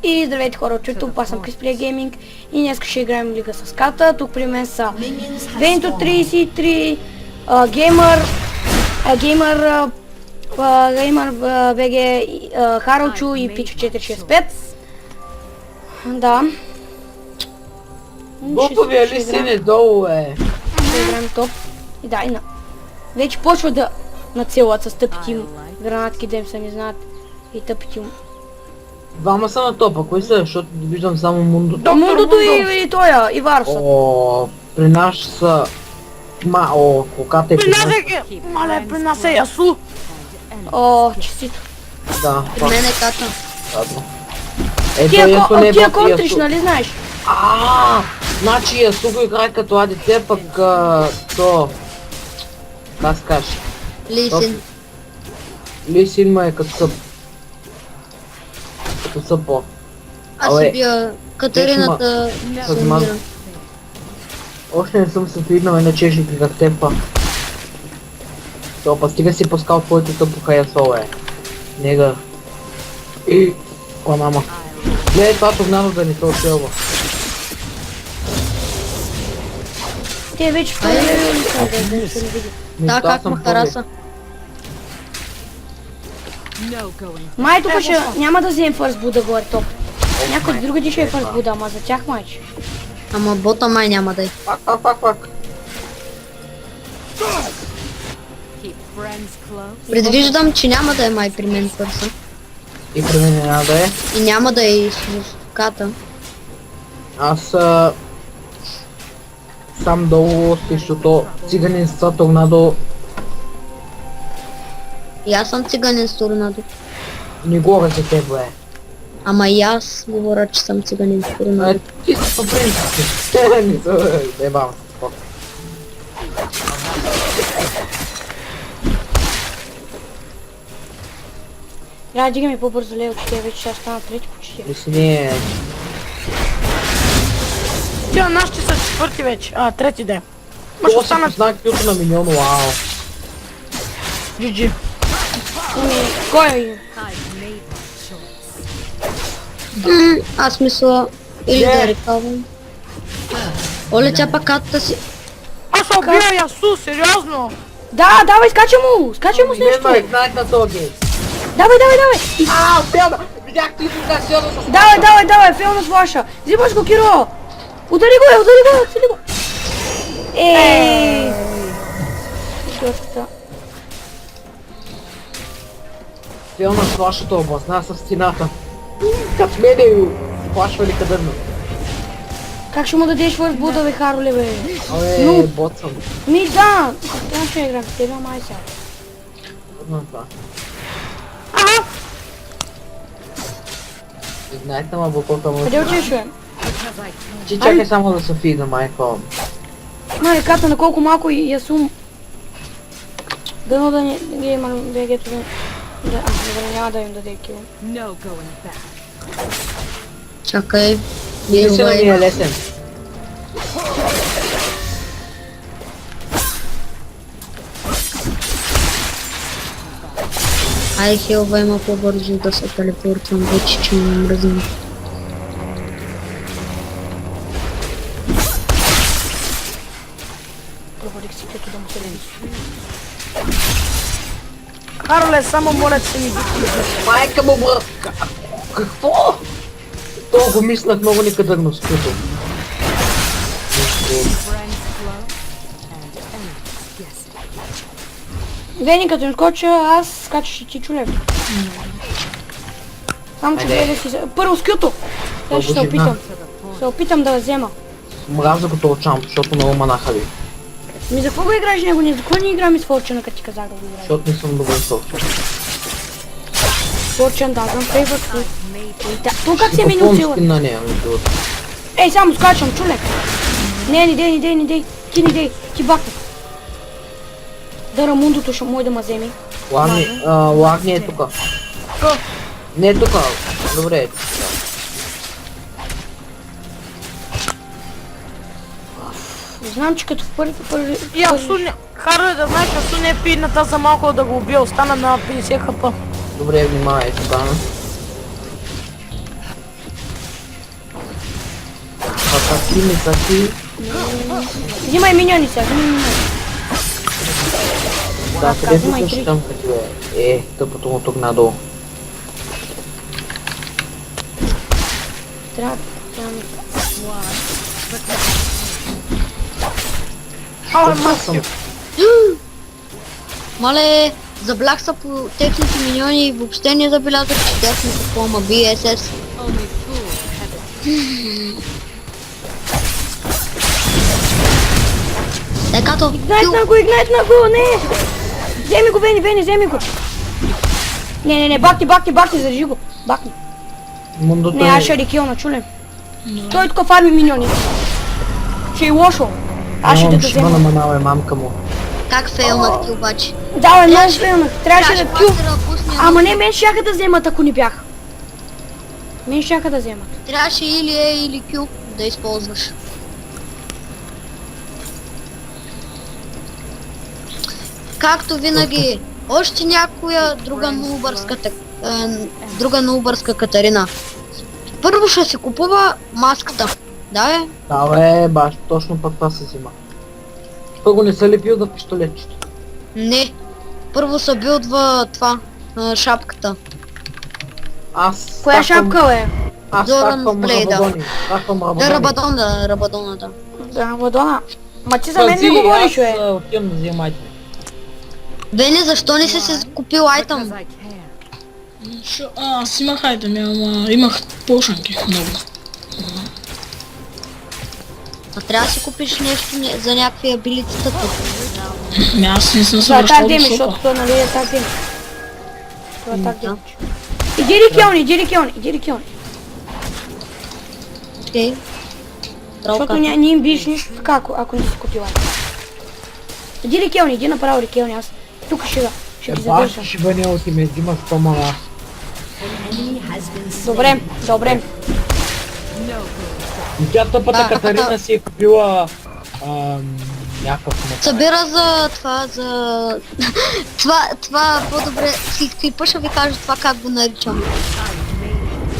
И здравейте хора от YouTube, аз съм Crispy Gaming и днес ще играем лига с Ката. Тук при мен са Венто 33, Геймър ВГ, Харалчо и Пичо 465. Да. Боповия ли си не долу Ще играем топ. И да, вече почва да нацелват с тъпите им гранатки, да им се не знаят и тъпите им. Двама са на топа, кои са? Защото виждам само Мундото. Мундото и тоя, и Варусът. О, при нас са... Коката е при нас. Мале, при нас е Ясу. О, честито. Да, При мен е Ката. ладно. Тия контриш, нали знаеш? Значи Ясу го играе като АДЦ, пък то... Как се кажеш? Лисин. Лисин ма е като съп. Като съпо. Аз си бия Катерината. Съзман. Още не съм се виднал на чешники как темпа. То, па стига си пускал твоето тъпо хаясол Нега. О, мама. Гледай това тогнано да не се отселва. Те вече втори левел ли са, да се не види. Да, как ма хараса. Май тук ще няма да вземем фърст буда горе топ. Някой другади ще е фърст буда, ама за тях майче. Ама бота май няма да е. Пак. Предвиждам, че няма да е май при мен пърса. И при мен няма да е. И няма да е и с Ката. Аз сам долу защото циганин с торнадо И аз съм циганин с торнадо. не говоря за теб, Ама и аз говоря, че съм циганин с торнадо. Ти си по принцип. Не са, ебам се, спок. Трябва да дигаме по-бързо лево, че те вече ще стана трети почти. Мисли не Тя нашите са четвърти вече, трети ден. Ма ще Това си останат познак кюто на милион, вау. GG. Кой? Аз мисля или да рекавам. Оле, тя пак Катата си. Аз се убия Ясу, сериозно. Да, давай, скачай му с нещо. Не, знаех на този гейс. Давай. Фелна! Видях ти тук силно с Давай, филна с флаша. Взимаш го, Киро. Удари го. Шортката. Фелна с вашата областна с стената. Като мене плашва ли кадърна. Как ще му дадеш фърст буда, бе, Хароле, бе? Абе, бот съм. Ми да, трябва ще играм с тебе, май сега. Трудно това. Знаете, ма буквата му. Къде отиваш, бе? Ти чакай само да се фига, майко. Май, Ката на колко малко и Ясум. Дано да не има БГ-то да... Добре, няма да им даде кил. Чакай. Мисля ми е лесен. Ай, хилва има по-бързо да се телепортвам, вече че ме мръзна. Говорих си, като да му се леви. Хароле, само моля се ми. Майка му бръвка! Какво? То го мислях много некадърно с кюто. Вени, като им скоча, аз скачаш и ти чулев. Само че гледа си... Първо с кюто! Сега ще се опитам. Се опитам да я взема. Мразя го този чамп, защото много манаха ви. Ми за какво го играеш него? За какво не играме с Форчена, като ти казах да го играеш? Защото не съм добър софтуер. Форчен, да, знам фейвърт. То как се е минал сила? на нея, между другото. Ей, само скачам, чулек! Не дей, ти не дей, ти бакта. Да, Рамундото ще мой да ма вземи. Лагни е тука. Не е тука. Добре е. Знам, че като в първи... Ясу не... Хароле, да знаеш, Ясу не е пидната за малко да го убия, остана на 50 хп. Добре, внимавай тука. Мисля си. Взимай миньони сега, взимай миньони. Да, къде взимай тук три. ще там такива? Тъпото му тук надолу. Трябва... Ала, Какво съм? Мале, заблях са по техните миньони и въобще не забелязах, че тях сме какво, ма BSS. Екато, Игнайт на го, не! Вземи го, Вени, вземи го! Не, бахни, задържи го. Бахни. Мундото Не, аз ще рекилна, чуле. Той тук фарми миньони. Ще е лошо. Аз ще те Нямам шима на взема. манала, мамка му. как фейлнах ти обаче? Да, много фейлнах. Трябваше да кю. мастера пусне, Ама не, мен щяха да вземат, ако не бях. Мен щяха да вземат. трябваше или E или Q да използваш. Както винаги, още някоя друга нулбърска Катерина. Първо ще се купува маската. Да, Да, бе, баш, точно пък това се взима. Първо не са ли бил да пистолетчето? Не. Първо са билдва това, шапката. Аз... Коя стаквам- шапка, бе? Аз Зоран стаквам Блейда. рабадони. Стаквам рабадони. Рабадона, да. Да, Мадона. Ма ти за мен не говориш, бе. Аз отивам да взема айтеми. Вене, защо не си се купил айтъм? Аз имах айтеми, ама имах пошанки много. А трябва да си купиш нещо за някакви абилицата тук. Аз не съм се Това е так връщал до деми, защото шока. той нали е так деми. Това е так Да. деми. Иди рекилни. Окей. Защото не им биеш нищо така, ако не си купила. Иди направо рекилни, аз тук ще ги задържам. Баш ще бъде от име, взима 100 мана. Добре. И тя тъпата Да, Катарина си е купила... някакъв мък. Събира за това, това по-добре, клипа ще ви кажа това как го наричам.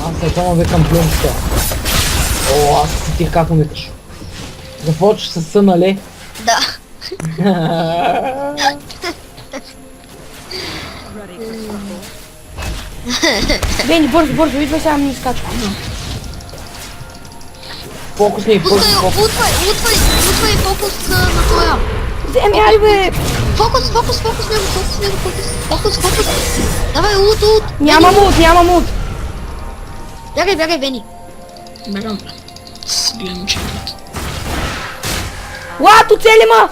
Аз се само викам плюмчета. О, аз си ти как му викаш. Започваш с съ, нали? Да. Бени, бързо, идвай сега ми изкачва. Фокусни, Пускай, утвай фокус на това. Вземи, ай бе! Фокус. Давай, ут. Няма мут. Бягай, Вени. Бегам. С гледам чекът. Лато, цели ма!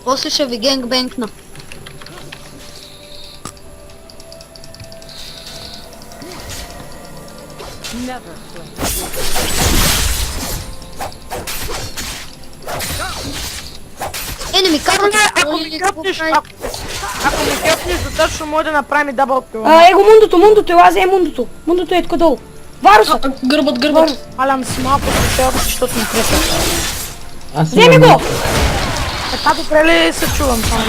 После ще ви генгбенкна. Не ми карвай, Ако ми кепнеш достатъчно, може да направим дабъл кил. Его мундото, ела вземи мундото. Мундото е тук долу. Варуса! Гърбът. Алям си малко по защото ми крепя. Аз Вземи имам- го! Така добре ли се чувам само?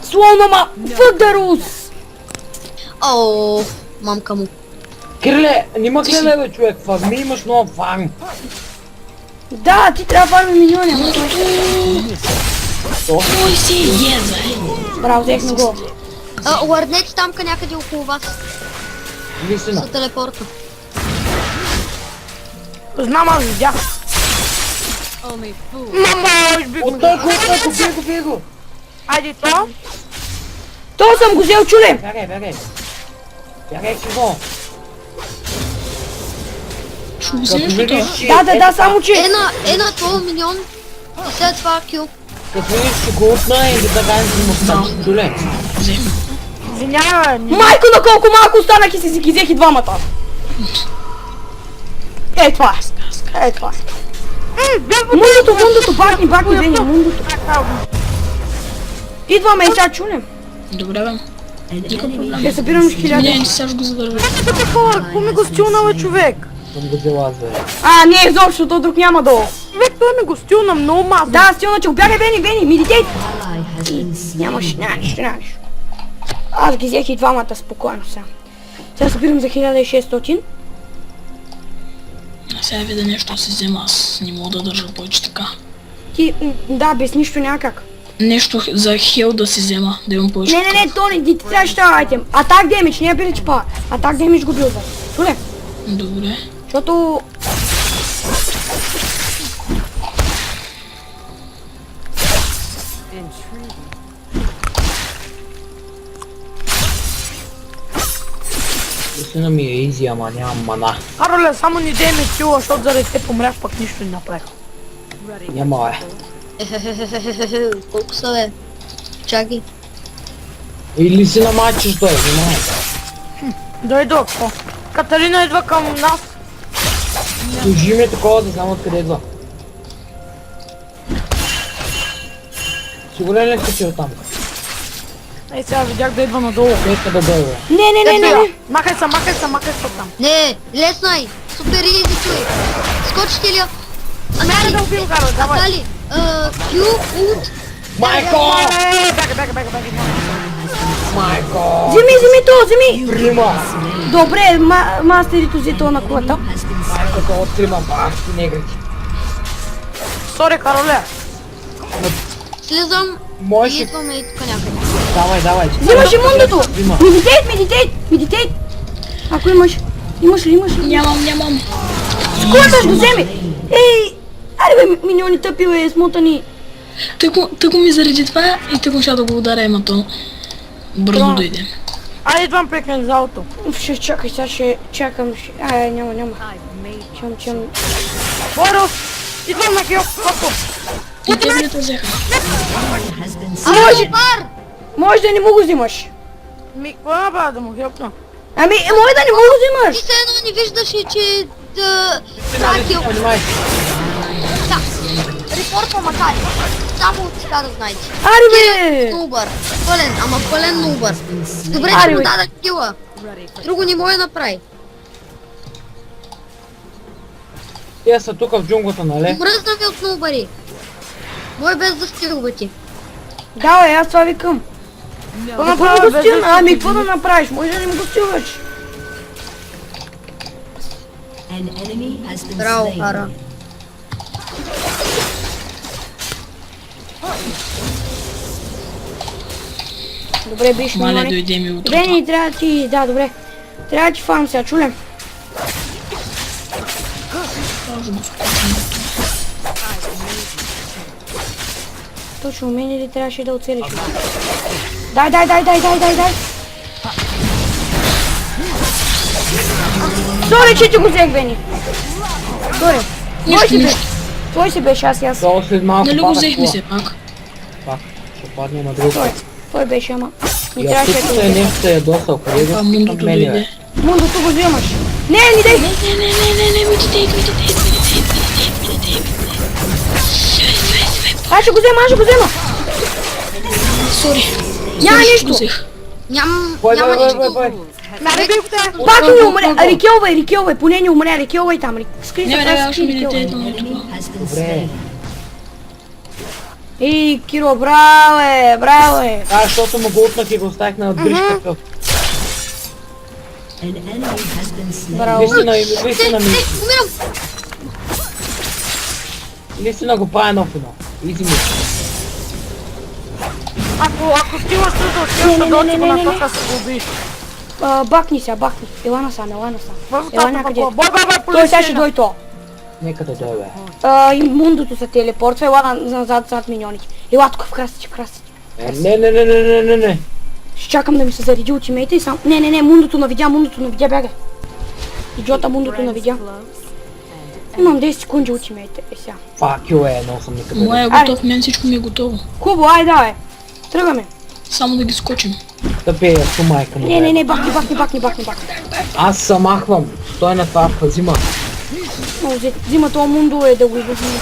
Слона ма! Фъдарус! О, мамка му. Кириле, нима гледай бе човек, фарми имаш много фарм. Да, ти трябва да фарми миньони, ама той... Ой си, еза. Браво, взехме го. Уърнете тамка някъде около вас. Лисина. За телепорта. Знам, аз видях. Мама, би го. Бей го. Айде то. То съм го взел, чуле! Бягай. Бягай си го. Ще го Като вземеш ли видиш, това? че... Да, само че... Една твоя миньон и след това кю. Като видиш, че го утна и да дагаем си мустач. Чуле. Вземи. Извинявай, Майко на колко малко останах и си ги взех и двамата. Ей това е. Мундото, бахни, Вени, мундото. Идваме и сега чулем. Добре, бе. Никакъв проблем. Ще събирам 1000. Не, сега ще го задържа. какво ми го стилна, бе, човек? Съм го взела за... Не, изобщо, то друг няма долу. Човек, той ми го стилна много мазно. Да, стилна, че обягай, Вени, медитейт. Нямаш нищо. Аз ги взех и двамата спокойно сега. Сега събирам за 1600. Сега видя нещо си взема, аз не мога да държа повече така. Ти, да, без нищо някак. Нещо за хел да си взема, да имам повече. Не, Тони, ти трябваше това айтем. Атак демидж, не я пилич па. Атак демидж го билда. Чуле? Добре. Защото... Наистина ми е изи, ама нямам мана. Кароле, само ни дей ме кила, защото заради те помрях, пък нищо не направих. Няма Колко са бе? Чакай. Или си намачиш той, внимай. Дойдох, какво? Катарина идва към нас. Служи ми такова да знам откъде идва. Сигурен ли си, че е там? Ей, сега видях да идва надолу. Нека да дойде. Не. Махай се там. Не, лесно е. Супер изи той. Скочите ли? Мене да убил, Каро, давай. Атали. Q, ут. Майко! Бега. Майко! Вземи то, вземи! Прима! Добре, мастерито взе то на колата. Майкото отрима, бах ти негрити. Сори, Кароле. Слизам и Може... идваме и тук някъде. Давай. Взимаш и мундото! Взима. Медитейт! Ако имаш ли? Нямам. Складаш го, вземи! Ей! Аре бе, миньони тъпи бе, смотани. Тъго ми заради това и тъго ще да го ударя, ама то бързо дойде. Айде, идвам пред залото. Ще чакай, сега ще чакам. Няма. Чам. Борус! Идвам на кил, Коко. И те ми те взеха. Може да не му го взимаш. Какво направя да му хелпна? Ами, може да не му го Ти взимаш. все едно не виждаш и че... Тракил. Внимай. Да. Репортва макар. Само така да знаете. Аре бе! Нубър. Пълен нубър. Добре, Аре, че му бе. дадах кила. Друго не може да направи. Тия са тук в джунглата, нали? Мръзна ми от нубъри. Мой без да стилвати. Да, бе, аз това викам. Какво направи го стилна? Ами, какво да направиш? Може да не му го стилваш. Браво, Хара. Добре, биш Мале миньони. дойде ми от Вени, трябва да ти... Да, добре. Трябва да ти фарм сега, чулем. Точно, мене ли трябваше да оцелиш? Дай! Сори, че ти го взех, Вени. Сори. Твой си беше, аз. Долу след малко Нали го падах взехме кола. се пак? Пак, ще падне на друг. Той беше, ама. Не И трябваше да тук го е взех. нещо се е досал, къде го А спитам мундото мене, бе. дойде. Мундото го вземаш. Не, дай! Не, медитейт. Аз ще го взема. Сори. Няма Сори, нищо. го взех. Няма Бой. Мене бихте. Пак не умря. Рикелвай, поне не умря. Рикелвай там. Скри се, Аз ще рикелвай. медитейт на това. Добре. Ей, Киро, браво е. А, защото му го утнах и го оставих на дръжка къв. Браво. Листина ми. Умирам. Листина го правя нов едно. Изи ми. Ако стигаш тук, ще да отива на тока се го убиш. Бакни. Ела насам. Ела някъде. Бой, Той сега ще дойде то. Нека да дойде. И мундото се телепортва. Ела назад зад миньоните. Ела тук в красите. Не. Ще чакам да ми се зареди ултимейта и сам... Не, мундото навидя, бягай. Идиота, мундото навидя. Имам 10 секунди ултимейта, сега. Факю е, но съм никъде. Моя е готов, мен всичко ми е готово. Хубаво, айде, давай. Тръгаме. Само да ги скочим. Тъпе я су майка му. Не, бахни. Аз се махвам. Стой на това, взима. Взима това мундо е да го излъжим.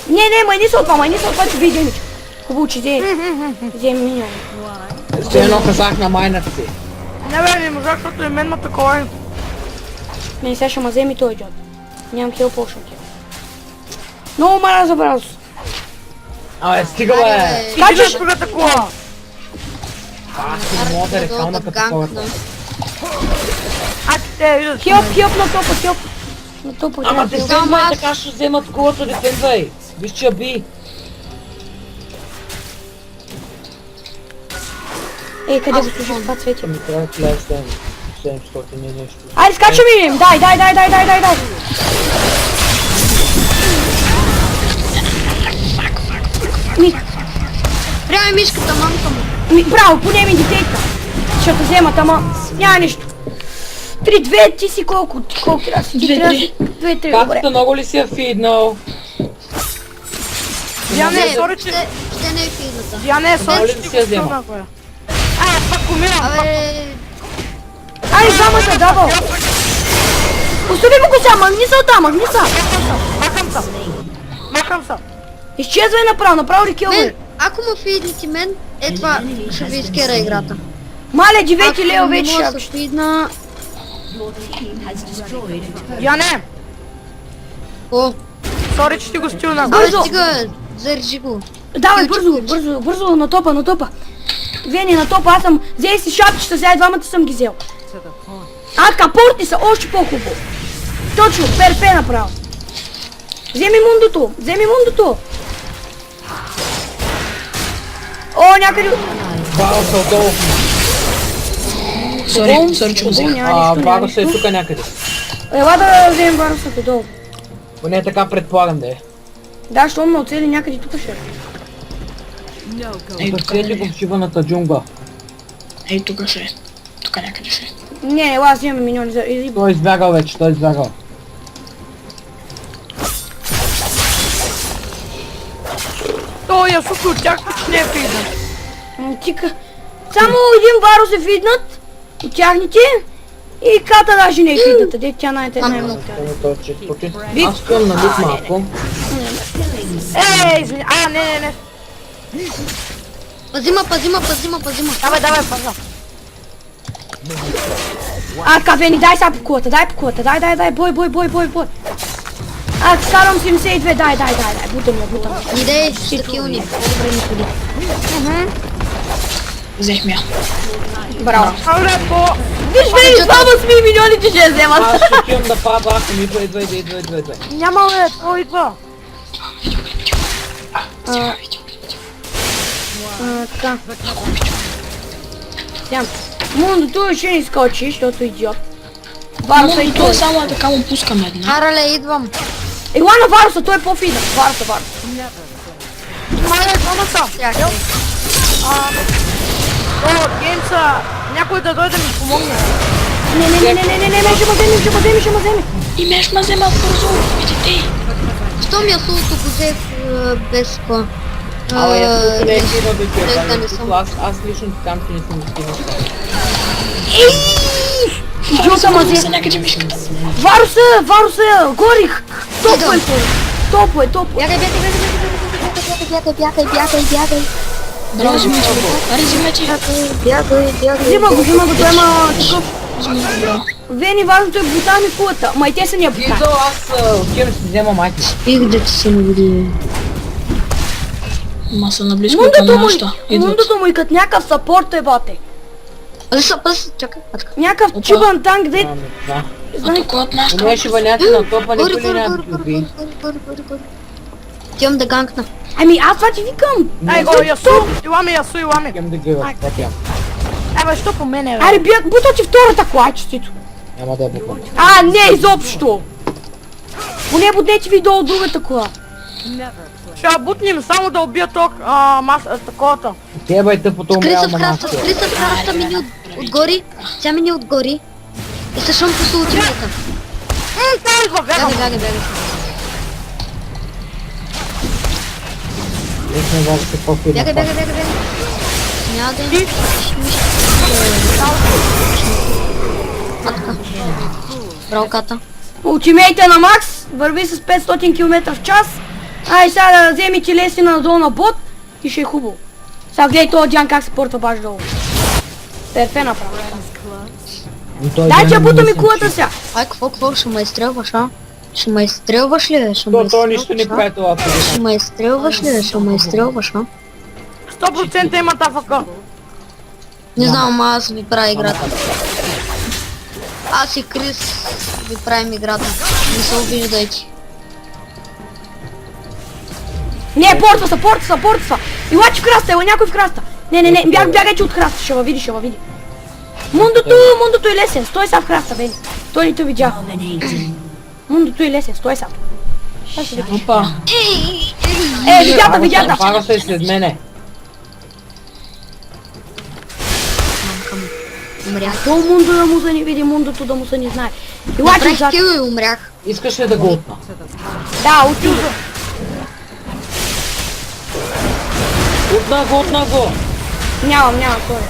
Не, май не се от това, че види демич. Хубаво, че вземи миньон. Ще едно казах на майната си. Не можах, защото и мен ма такова. Не, сега ще ма вземи той идиот. Нямам хил по-шо от много мара за бразо. Абе, стига бе! Качаш! Другата кола. Аз не мога да рекална като това. Те видят. Хелп на топа. На топо Ама трябва да... дефендвай, така ще вземат колото, дефендвай. Виж, че я би. Ей, къде го служих това цветя? Ами трябва да влезе 700 и нещо. Айде, скачаме им! Дай! Ми, Прямо мишката, мамка му. браво, поне ми детейка. Ще те вземат, ама няма нищо. 3-2, ти си колко трябва да си? Ти 2-3. трябва да си 2-3, добре. Катата много ли си я фиднал? Диане, сори, че... Ще не е фидната. Диане, сори, Моля че да ти си я го взема. стилна, бе. Пак умирам, пак. Абе, Айде, двамата, дабъл. Остави му го сега, махни се оттам, махни се. Махам се. Изчезвай направо рекилвай. мен, ако му фиднете мен, е това ще ви изкера играта. Мале, 9 лева Ако не вече мога да ще. се фидна... Диане, О, сори, че ти го стилна. абе Бързо. стига, зарежи го. Давай, бързо, на топа. Вени, на топа, аз съм... Взей си шапчета, сега и двамата съм ги взел. Капорти са още по-хубаво. Точно, перфе направо. Вземи мундото. О, някъде... Варо са отдолу. Сори, че го взех. Варо са е тука някъде. Ела да вземем варусата долу. Поне така предполагам да е. Да, щом ме оцели някъде тук ще. Ей, тук Търсете го в шибаната джунгла. Ей, тук ще е. Тук някъде ще е. Не, ела, вземаме миньони за... Той е избягал вече, той е избягал. Той я сука от тях, че не е фидна. Тика. Само един варус е фиднат от тяхните и ката даже не е фидната, де тя най-много. Той е чистоти. Аз стоям на лук малко. Извиня, не. Пазима. Давай, паза. Вени, дай сега по кулата, дай, бой. Карам 72, дай, бутам. Идей, ще килни. По-добре не ходи. Взех мя. Браво. Абе, по... Виж, Вени, само сми миньоните ще вземат. Аз ще отивам да правя браха ми, идва. Няма бе, той идва. Така. Сям. Мундото ще ни скочи, защото идиот. Варуса и Но той. той само е така му пускаме една. Арале, идвам. Ела на Варуса, той е по-фиден. Варуса. Мале, двама са. О, геймса, някой да дойде ми помогне. Не, ще ме вземе. И меш ме взема бързо. Видите. Щом я султо го взех без това. Ала я тук не е без- фидна да без да не ти съм. Аз лично там ти не съм стигнал. Идиота ма Са взе. някъде мишката. Варуса, горих. Топо е. Бягай. Браво, взимайте го. Аре, взимайте. Бягай. Взима го, той има такъв. Взимайте го, браво. Вени, важното е бутан и кулата. Ма и те са ни я бутан. Идо, аз отивам да си взема майка. Их да ти се не види. Ма са наблизко към нашата. Идват. Мундото му и като някакъв сапорт е бате. Пас, чакай. Някакъв чубан танк, де... Да. А тук от нашата. Поне ще ваняте на топа, Горе. никой не би. Отивам да ганкна. Ами аз това ти викам. Ай го, ясу, иламе. Искам да гъва, пътя. Абе, що по мене, бе? Аре, бута ти втората кола, честито. Няма да е буквално. Не, изобщо. Поне будете ви долу другата кола. Ще я бутнем само да убия таковата. Те бе тъпото Скри умрял се в на храста, нас. скри се в храста мини отгори. Тя мини отгори. И се шум по ултимейта. Той идва, бягам. Бягай. Лично важно се по-фидна. Бягай. Няма да им... Матка. Браво, ката. Ултимейта на Макс, върви с 500 км в час. Ай сега да вземете лесина надолу на бот и ще е хубаво. Сега гледай този Дян как се портва баш долу. Перфе направо. Дай че бута ми кулата сега. Ай, какво? Ще ме изстрелваш, а? Ще ме изстрелваш ли, бе? То нищо не прави това. Ще ме изстрелваш ли, бе? Ще ме изстрелваш, а? 100% има АФК. Не знам, аз ви правя играта. Аз и Крис ви правим играта. Не се обиждайте. Не, портва са. Илачи в храста, ела някой в храста. Не, бягайте от храста, ще ва види. Мундото е лесен, стой са в храста, бе. Той не те видя. Мундото е лесен, стой са. Опа. Видята. Пара се след мене. Умрях. То Мундо да му се не види, Мундото да му се не знае. Илачи Направих зад. кил и умрях. Искаш ли да го отна? Да, отива. Отна го! Нямам, сори.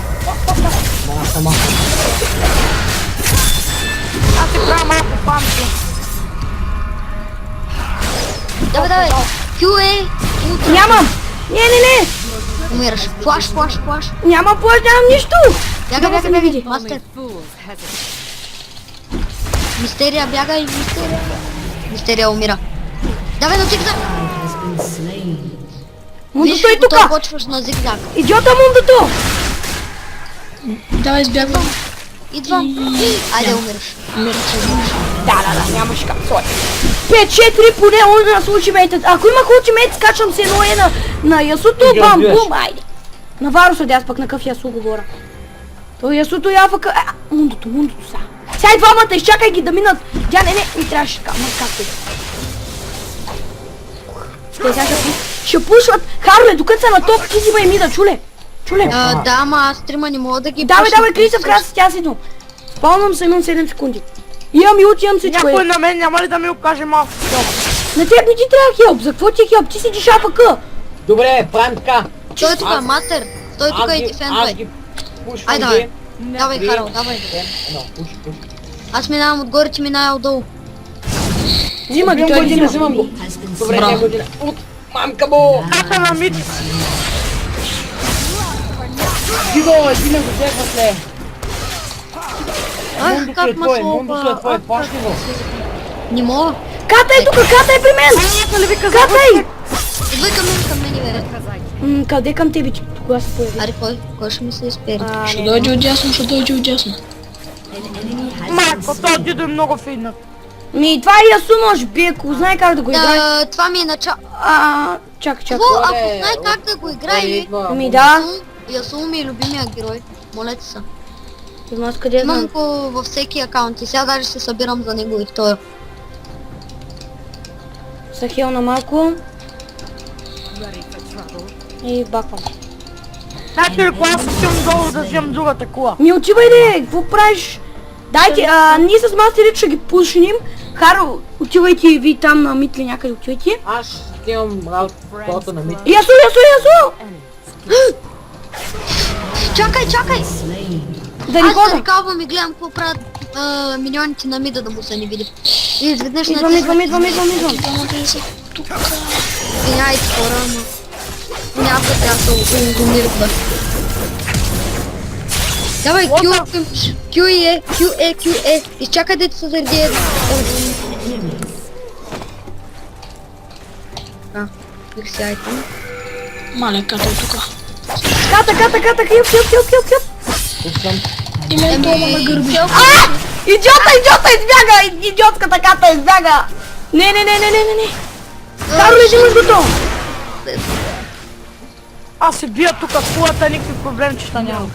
Мама сама. Аз се правя малко памти. Давай. Кил е. Нямам. Не. Умираш. Флаш. Нямам плащ, нямам нищо. Бяга, не види. Мастер. Мистерия, бягай, Мистерия умира. Давай на зигзаг. Мундото е Той тука. почваш на зигзаг. Идиота Мундото. Давай избягвам. Идвам. Айде, умираш. Да, нямаш как, сори. 5-4 поне он нас ултимейтът. Ако имах ултимейт, скачам се едно на Ясуто, бум, айде. На Варуса, аз пък на къв Ясу говоря. То Ясуто яфака... Мундото са. Сега и двамата, изчакай ги да минат. Не трябваше така, както и да. Те сега ще пушват. Харле, докато са на топ, ти взимай мида, чуле. Да, ама аз трима не мога да ги Давай, пусна. Криса в краса, тя си идвам. Спалнам се, имам 7 секунди. Имам и имам всичко. Някой на мен няма ли да ми окаже малко хелп? На теб не ти трябва хелп, за какво ти е хелп? Ти седиш АФК. Добре, правим така. Той е тук, мастер. Той тук и дефендвай. Ай, давай. Давай, Харал, давай. Пуши. Аз минавам отгоре, ти минава отдолу. Взима ги, той взима. Взимам го. Добре, Браво. не година. От мамка му! Кака на мид. Дидо, взимам го, тегва сле. Ах, Мундото е как твое, масло. пашни го. Не мога. Ката е тук, Ката е при мен. Ката Идвай към мен, бе. Къде към тебе, че кога се появи? Аре, кой ще ми се изпери? Ще дойде отдясно. Майко, този дидо е много фиднат. Това е Ясу, може би, ако знае как да го играе. Да, това ми е начало. Чакай. Ако знае как да го играе, Да. Ясу ми е любимия герой. Моля ти се. Аз къде Имам знам? го във всеки акаунт и сега даже се събирам за него и в този. Са хел на малко. И баквам. Знаете ли, кога се стигам долу да взем другата кола? Отивай де, какво правиш? Дайте, ние с мастерите ще ги пушним. Харо, отивайте и ви там на Митли някъде отивайте. Аз ще имам работа на мит. Ясу! Чакай! Да не Аз се хода. рекалвам и гледам какво правят миньоните на мида да му се не види. И изведнъж Идвам. Извиняйте хора, ама няма да трябва да го умират. Давай, Q е. Изчакай да ти се зареди. Бих си айтем. Маля, Ката е тука. Ката, хип. Пускам. И мен това на гърби. Идиота избяга! Идиотката Ката избяга! Не. Харо, ли взимаш го то? Аз се бия тук в колата, никакви проблемчета няма.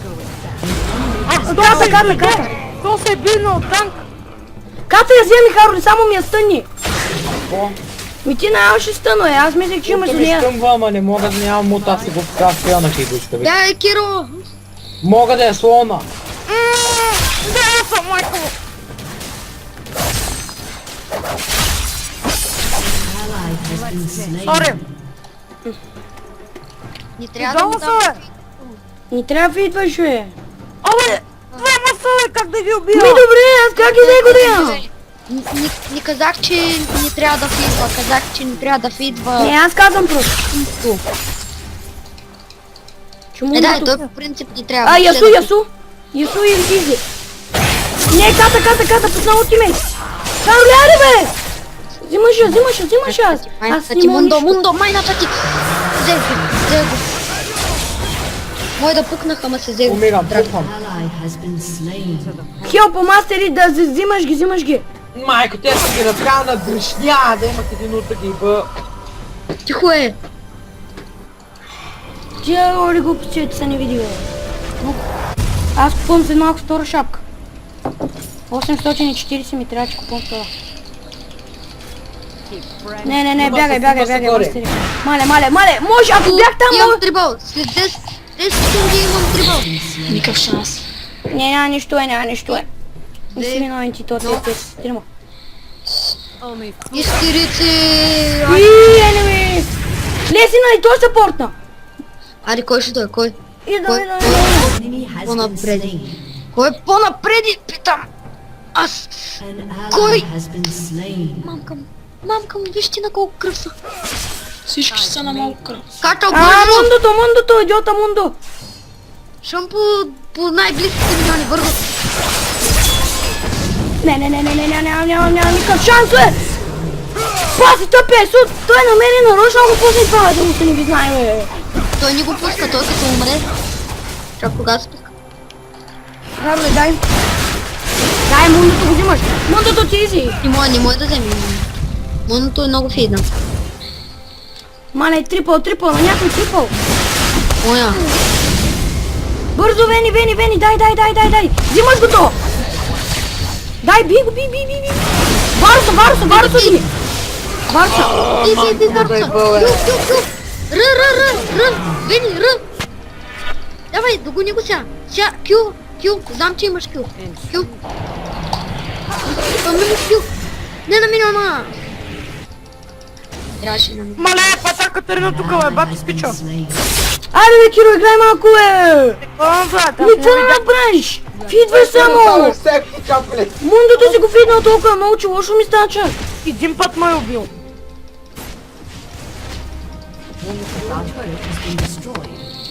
Ката. То се е бил танк. Ката я вземи, Харо, само ми я стънни. Какво? Ти нямаше стъно, аз мислех, че имаш за нея. Стъмва, ама не мога да нямам мут, аз си го вкарах на хигушка. Да, Киро! Мога да е слона. Да, съм майко. Сори. Не трябва да му Идвала дам. се. Не трябва да идваш, бе. Абе, двама са, бе, как да ги Ми убия? добре, аз как и да го да я? Не казах, че не трябва да фидва, казах, че не трябва да фидва. Не, аз казвам просто. Да, той по принцип не трябва. Ясу и Изи. Не, Ката, пусна ултимейт. Харо, бе! Взимаш аз. Аз Майната ти, нямам нищо. Мундо, майната ти! Взе го. Мой да пукнах, ама се взех. Умирам, пуквам. Хелпа, мастери, да взимаш ги. Майко, те са ги направя на дръжня, да имат един от ги бъ. Тихо е. Тия роли глупости, са не види, бе. Аз купувам след малко втора шапка. 840 ми трябва, че купувам втора. Не, бягай, мастери. Мале, може, ако бях там, Имам мога... трибол. След 10 секунди имам трибол. Никакъв шанс. Не, няма нищо е. Не си виновен ти, то те трима. Изтирици. И, enemies! Лесина и той се портна. Аре, кой ще той? Кой? Идва. По-напреди. Кой е по-напреди? Питам. Аз. Кой? Мамка му, вижте на колко кръв са. Всички са на малко кръв. Качал бързо. Мундото, идиота Мундо. Шъм по най-близките милиони, бързо. Не, няма никакъв шанс, бе! Паси, тъпи е суд! Той намери нарочно го пусне това, да му се не ви знае, бе! Той не го пуска, той като умре. Чак кога се пуска? Равле, дай! Дай, Мундото го взимаш! Мундото ти изи! Не може да вземе. Мундото е много фидна. Мале, трипъл, на някой трипъл! Моя. Бързо, Вени, дай! Взимаш го то! Дай, би го, би! Варса ги! Варса! Иди, Варса! Р! Вени, Р! Давай, догони го сега! Сега, Q! Знам, че имаш Q! Q! Не на милиона! Трябваше на милиона. Мале, пата Катерина тук, бе, бати спича. Айде, бе, Киро, играй малко, бе! Какво назад? Ми, това да направиш! Фидвай само! Мундото си го фиднал толкова много, че лошо ми стана чак. Един път ме е убил.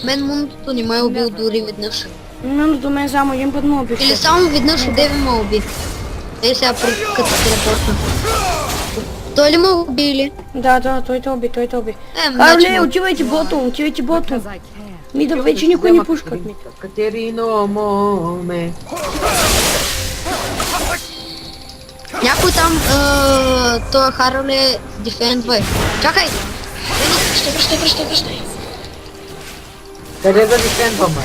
Мен мундото не ме е убил дори веднъж. Мундото мен само един път му обича. Или само веднъж от Деви ме уби. Ей сега като телепортна. Той ли ме уби или? Да, той те уби. значи Карле, отивайте ботом. Ми да вече никой не пушкат ми. Катерино, моме. Някой там, той Хароле дефендва. Чакай! Връщай. Къде да дефендваме?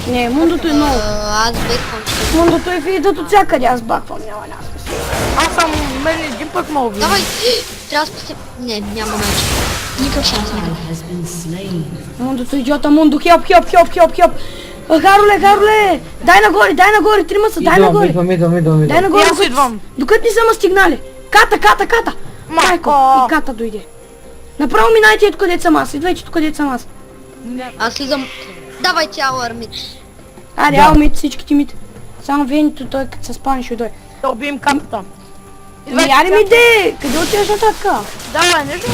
Не, Мундото е много. Аз бехвам. Мундото е фидът от всякъде, аз баквам, няма смисъл. Аз съм, мен един път ме убил. Давай! Трябва да спасим. Не, няма начин. Никакъв шанс. Мундото идиота, Мундо, хелп! Хароле! Дай нагоре, трима са, дай нагоре! Идвам. Дай нагоре, Аз идвам. докато не са стигнали. Ката! Майко, и Ката дойде. Направо минайте тук, дет съм аз, идвайте тук, дет съм аз. Аз слизам. Давай тяло армит. Аре, алмит, всички тимите. Само Венито, той като се спани ще дойде. Да убием капата. Аре ми де, къде отиваш нататък? Давай, нещо.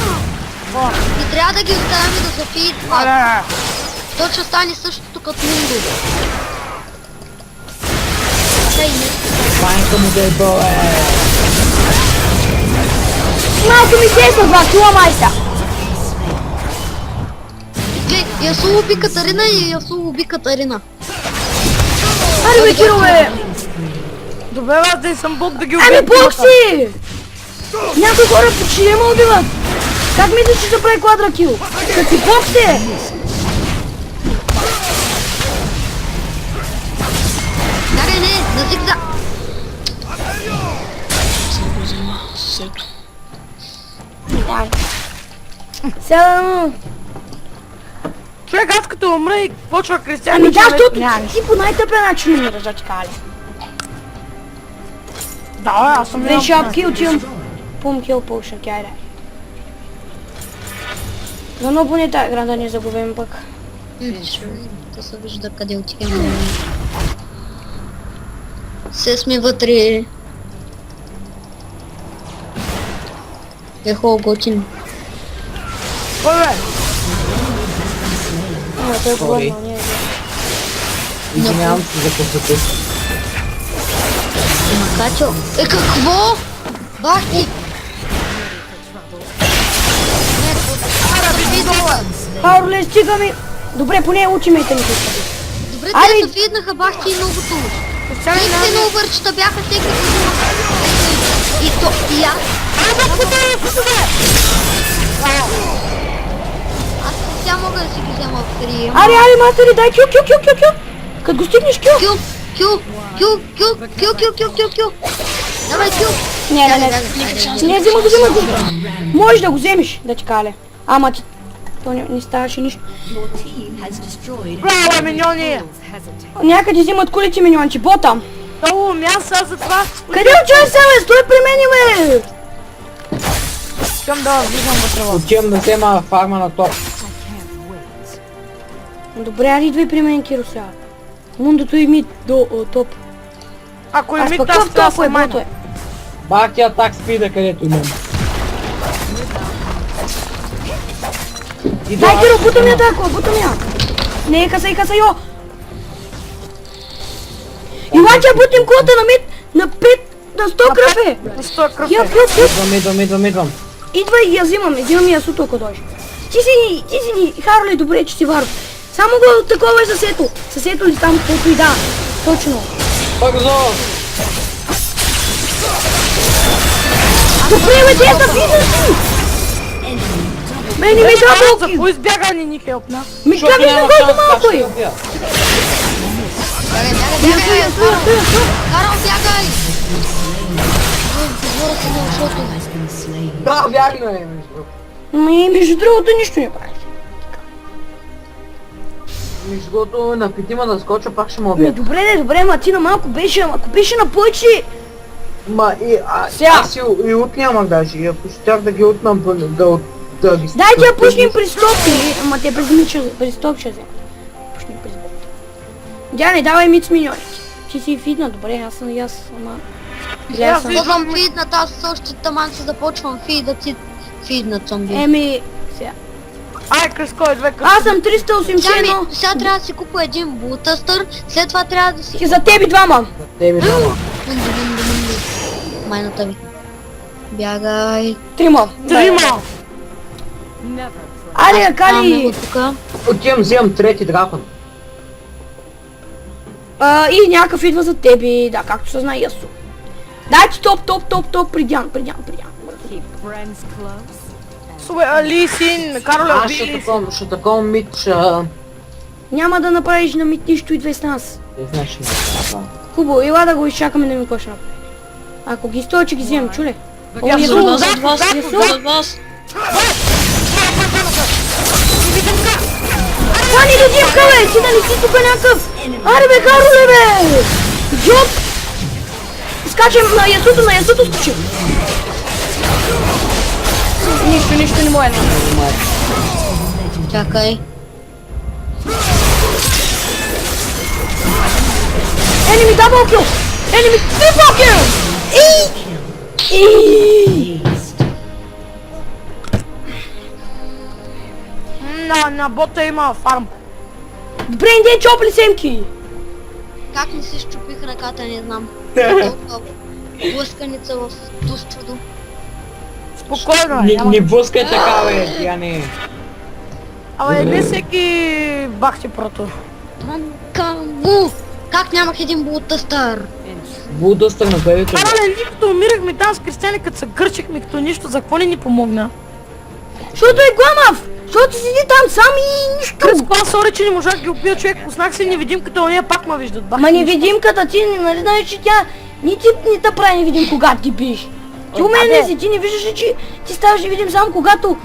И трябва да ги оставяме да запият това. Абе, То ще стане същото като Мундо. Дай не. Майка му да е бе. Малко ми тесна, два кила майка. Глей, Ясу уби Катарина и Ясу уби Катарина. Аре бе, Кирове! добре, аз да съм бог да ги убия. Ами бокси! Някои хора почти не ме убиват. Как мислиш, че се прави квадра кил? Като си бокси! Чакай, не, на зигзаг. Съм го взема сето. Сега... Човек, аз като умра и почва Кристиан. Ами да, защото ти по най-тъпен начин умираш, да ти кажа. Да, аз съм Две шапки, отивам. Пум кил поушен, айде. Но поне тази игра да не загубим пък. То се вижда къде отиваме. Се сме вътре. Ехо, готин. Кой бе? Ама той е погледнал, не е. Извинявам се за късото. Макачо. Какво? Бахти! Харле, стига ми. Добре, поне учиме и тените. Добре, Аре! те се фиднаха бах ти много тулс. Чакай, Всеки много върчета бяха всеки и то, и аз. Аз сега мога да си ги взема в три. Аре, матери, дай кю. Като го стигнеш кю. Кю. Давай кю. Не. Не, взема го. Добре. Можеш да го вземеш, да ти каля. Ама ти... То не ставаше нищо. Браво, миньони! Някъде взимат колите миньончи, бота. Много мяса за това. Къде отиваш сега, бе? Стой при мен, бе! Искам да влизам вътре в. Отивам да взема фарма на топ. Добре, ари идвай при мен, Киро, сега. Мундото и ми до топ. Ако Аз ми пък тази топ е, бото е. Бах ти атак спида, където имам. И Дай, Киро, бута ми атака, Не, касай, йо! Илача, бутим колата на мид, на 5, на 100 кръв е! На 100 кръв. Йоп. Идвам. Идвай, я взимам ясуто, ако дойш. Ти си ни, Харле, добре, че си варв. Само го таковаш съсето. Съсето ли там, каквото и да. Точно. Бързо! Добре, бе, те са физъци! Мене ми дава За болки. по избягане ни хелпна. Ми как не съм колко малко е? Бягай. Карал, бягай. Говоря се много, защото... Да, вярно е, между другото. Между другото нищо не прави. Между другото, на петима да скоча, пак ще му убият. Добре, ма ти на малко беше, ама ако беше на повече... Сега. Аз и ут нямах даже, и ако щях да ги утнам, да ги... Дайте я пушнем при стопи, ама те при стоп ще вземат. Пушнем при стоп. Дяне, давай мит с миньоните. Ти си фидна, добре, аз съм и аз, ама... Аз съм. Ползвам фидната, аз още таман се започвам фида ти. Фиднат съм бил. Еми, сега. Ай, Кръско е 2 кръско. Аз съм 381. Сега трябва да си купа един бутъстър, след това трябва да си... За тебе двама. Тебе няма. Мунди. Майната ви. Бягай. Трима. Аре, Кали. Тука. Отивам, вземам трети дракон. И някакъв идва за тебе, да, както се знае Ясу. Дайте топ, придян. Субе, Али син, Кароле Аз убили си. ще такова мит, Няма да направиш на мит нищо, идвай с нас. не знаеш ли това. Хубаво, ела да го изчакаме да ми кой ще направи. Ако ги стоя, че ги вземем, чуле. О, Зад Ясу, вас, зад вас, зад вас. това ни додивка, бе! Ти да не си тука някакъв! Аре, бе, Кароле, бе! Идиот! Скачем на Ясуто скачим! Нищо не му е. Чакай. Enemy double kill! Enemy triple kill! На бота има фарм. Добре, иде чопли семки! Как не си щупих ръката, не знам. Толкова блъсканица в тустчудо. Спокойно е. Не блъскай така, бе, тя не е. Абе, не всеки бахти прото. Манкаму! Как нямах един бутъстър? Булдъстър на бебето. Кароле, ние като умирахме там с Кристияни, като се гърчихме като нищо, за какво не ни помогна? Защото е гламав! Защото седи там сам и нищо! Кръско, сори, че не можах да ги убия човек, познах се невидимката, но ние пак ме виждат. Бах. Ма невидимката ти, нали знаеш, че тя ни ти не те прави невидим, когато ти биеш. Ти у мен не си, ти не виждаш ли, че ти ставаш невидим само когато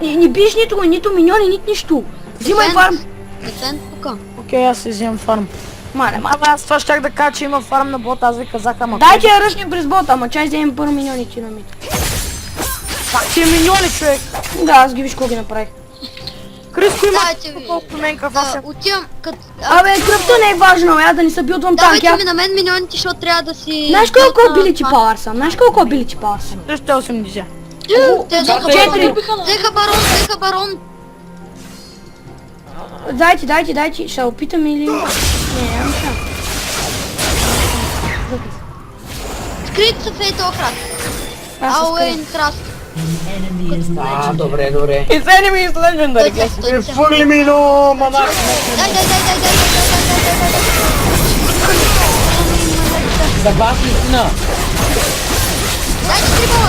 не биеш нито миньони, нито нищо. Взимай фарм. Дефен тука. Окей, аз си вземам фарм. Мале. Абе, аз това щях да кажа, че има фарм на бота, аз ви казах, ама... Дайте я ръчни през бота, ама чай вземем първо миньоните на мит. Пак ти е миньони, човек. Да, аз ги виж какво ги направих. Криско има Дайте ви. колко менкав, аз Да, съм... отивам като... Абе, кръвта не е важна, бе, да не се билдвам танк. Давайте ми на мен миньоните, защото трябва да си... Знаеш колко ability power съм? Знаеш колко ability power съм? 380. Те взеха Четири. барон, взеха барон. Дайте, ще опитам или... Не, няма шанс. Скрит са фейтъл храт. Аз се скрия. Ауейн траст. Да, добре, добре. It's enemies legendary, guys. Фърли ми, но монах. Дай. За вас наистина. Дай 4 бола.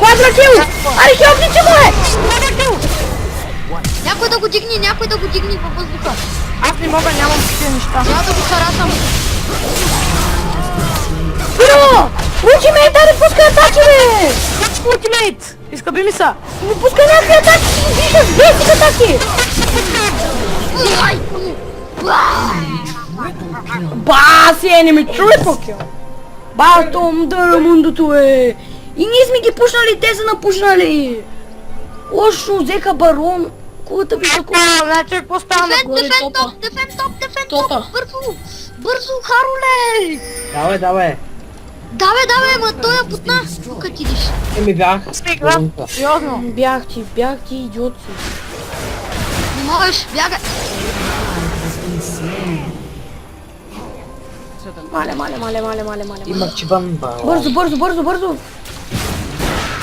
Quadra kill! Аре, хелпните му е! Някой да го дигни във въздуха. Аз не мога, нямам такива неща. Трябва да го харасам. Пиро! Ultimate, да не пуска атаки, бе! Ultimate! Изкъби ми са! Не пуска някакви атаки, си ги виждаш, бесик атаки! Баси, enemy triple kill! Батом, дърамундото е! И ние сме ги пушнали, те са напушнали! Лошо, взеха барон! Кулата ви тако... Значи, какво стана? Дефен Топа. топ, бързо, Хароле! Давай. Давай, ма той я путна. Тук ти идиш. Еми бях. Стига. Сериозно. Бях ти, идиот си. Не можеш, бягай. Мале. Имах чибан бал. Бързо!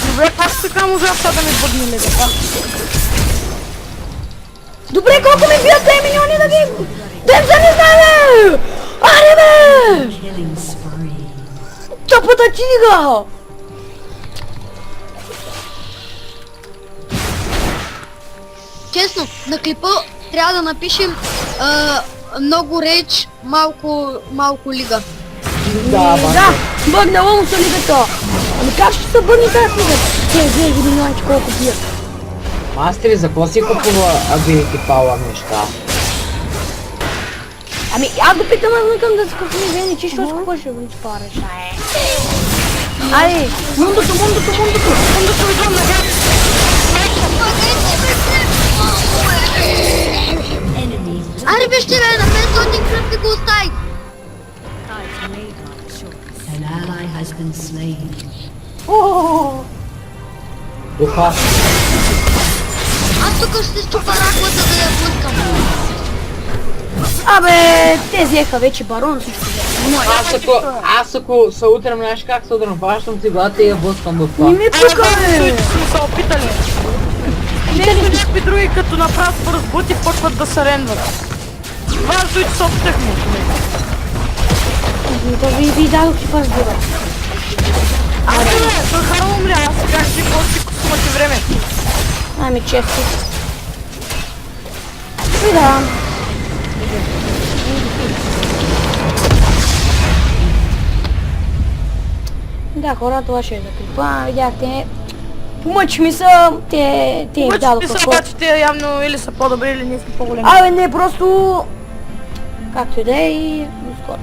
Добре, как така можа да ме бъдне лега? Добре, колко ми бият те миньони да ги... Демза не знае! Аре, бе! Тъпата тига! Честно, на клипа трябва да напишем много реч, малко лига. Да, Да, бъгнала му са лигата. Ами как ще се бъгне тази лига? Те, вие ги миньонче колко бият. Мастери, за какво си купува абилити пауър неща? Ами аз го питам, аз викам да си купи вени, че що си купаш абилити параш? Айде, мундото, идвам на газ. Аре бе, ще бе, на 500 кръпи го остави. An ally has been slain. Духа. Аз тук ще ступа раклата да я пускам. Абе, те взеха вече барон, всичко взеха. Аз ако се утрем, знаеш как се утрем, фащам си главата и я блъскам до Не това. ми пука, бе! Които сме се опитали. Нещо някакви други, като направят бърз бут и почват да се рендват. Това е които се опитахме. Да ви дадох ти пас дура. Абе, той Харо умря, аз сега ще си косумате време. Ами чести. И да. Да, хора, това ще е за клипа. Видяхте. Помъчи ми са, те им Мъчите дадоха са, ход. обаче те явно или са по-добри, или ние сме по-големи. Абе, не, просто... Както и да е и до скоро.